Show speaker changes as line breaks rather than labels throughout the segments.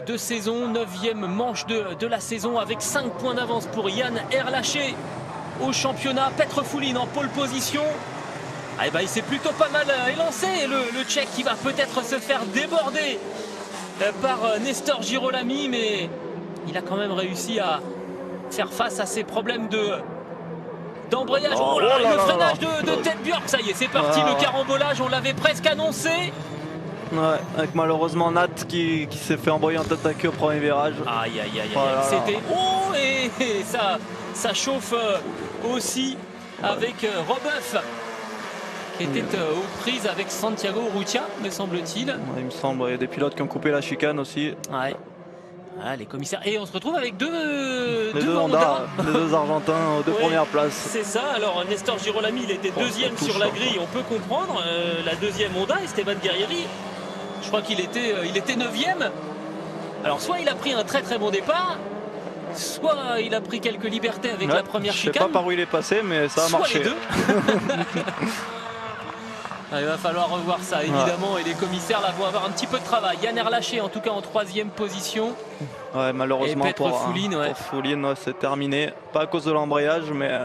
de saison, 9e manche de la saison avec 5 points d'avance pour Yann Erlaché au championnat. Petrofouline en pole position. Ah, il s'est plutôt pas mal élancé, le Tchèque qui va peut-être se faire déborder par Nestor Girolami, mais il a quand même réussi à faire face à ses problèmes d'embrayage. Oh là, le freinage de Ted Björk, ça y est, c'est parti, le carambolage, on l'avait presque annoncé.
Ouais, avec malheureusement Nat qui s'est fait embrayer en tête à queue au premier virage.
Aïe, aïe, aïe, aïe. C'était... Oh, et ça chauffe aussi avec Robeuf, qui était aux prises avec Santiago Urrutia, me semble-t-il.
Ouais, il me semble, il y a des pilotes qui ont coupé la chicane aussi.
Ouais. Ah, les commissaires. Et on se retrouve avec deux
Honda, les deux Argentins aux deux premières places.
C'est ça. Alors Nestor Girolami, il était deuxième sur la grille, on peut comprendre. La deuxième Honda, Esteban Guerrieri, je crois qu'il était 9e. Alors soit il a pris un très très bon départ, soit il a pris quelques libertés avec la première chicane.
Je sais pas par où il est passé, mais ça a marché.
Les deux. Il va falloir revoir ça évidemment, et les commissaires là vont avoir un petit peu de travail. Yann Erlaché en tout cas en 3e position.
Ouais, malheureusement pour
Fouline,
Fouline, c'est terminé. Pas à cause de l'embrayage, mais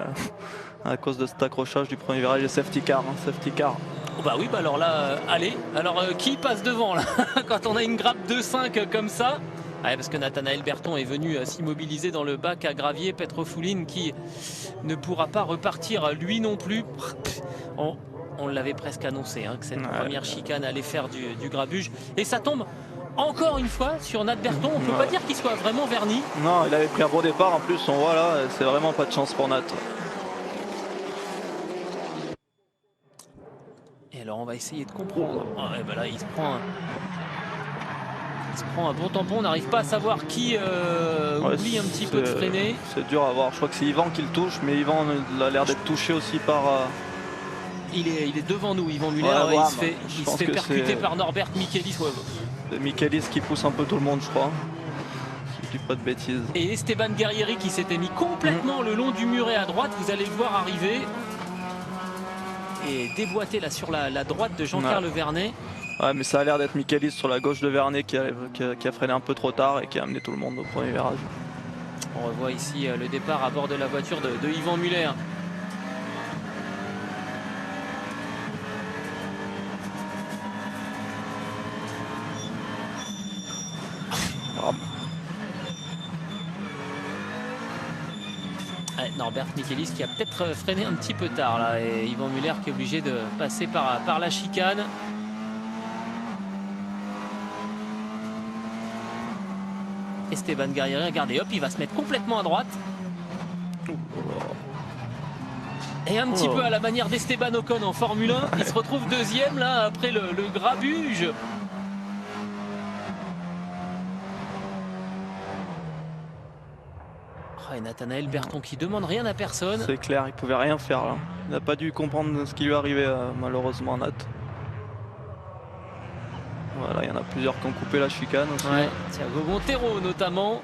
à cause de cet accrochage du premier virage et safety car. Safety car.
Oh bah oui, bah alors là, allez. Alors qui passe devant là quand on a une grappe 2-5 comme ça? Ouais, parce que Nathanaël Berton est venu s'immobiliser dans le bac à gravier. Petrofouline qui ne pourra pas repartir lui non plus. On l'avait presque annoncé que cette première chicane allait faire du grabuge. Et ça tombe encore une fois sur Nat Berton. On ne peut pas dire qu'il soit vraiment verni.
Non, il avait pris un bon départ en plus. On voit là, c'est vraiment pas de chance pour Nat.
Et alors on va essayer de comprendre. Et ben là, il se prend un bon tampon. On n'arrive pas à savoir qui oublie un petit peu de freiner.
C'est dur à voir. Je crois que c'est Yvan qui le touche, mais Yvan a l'air d'être touché aussi par...
Il est devant nous, Yvan Muller. Il se fait percuter par Norbert Michelis.
C'est Michelis qui pousse un peu tout le monde, je crois. Si je dis pas de bêtises.
Et Esteban Guerrieri qui s'était mis complètement le long du muret à droite. Vous allez le voir arriver. Et déboîter là sur la droite de Jean-Carl Vernet.
Ouais, mais ça a l'air d'être Michelis sur la gauche de Vernet qui a freiné un peu trop tard et qui a amené tout le monde au premier virage.
On revoit ici le départ à bord de la voiture de Yvan Muller. Norbert Michelis qui a peut-être freiné un petit peu tard là, et Yvan Muller qui est obligé de passer par la chicane. Esteban Guerrieri, regardez, hop, il va se mettre complètement à droite. Et un petit peu à la manière d'Esteban Ocon en Formule 1, il se retrouve deuxième là après le grabuge. Et Nathanaël Berton qui demande rien à personne.
C'est clair, il pouvait rien faire là. Il n'a pas dû comprendre ce qui lui arrivait malheureusement à Nat. Voilà, il y en a plusieurs qui ont coupé la chicane aussi.
Thiago Montero notamment.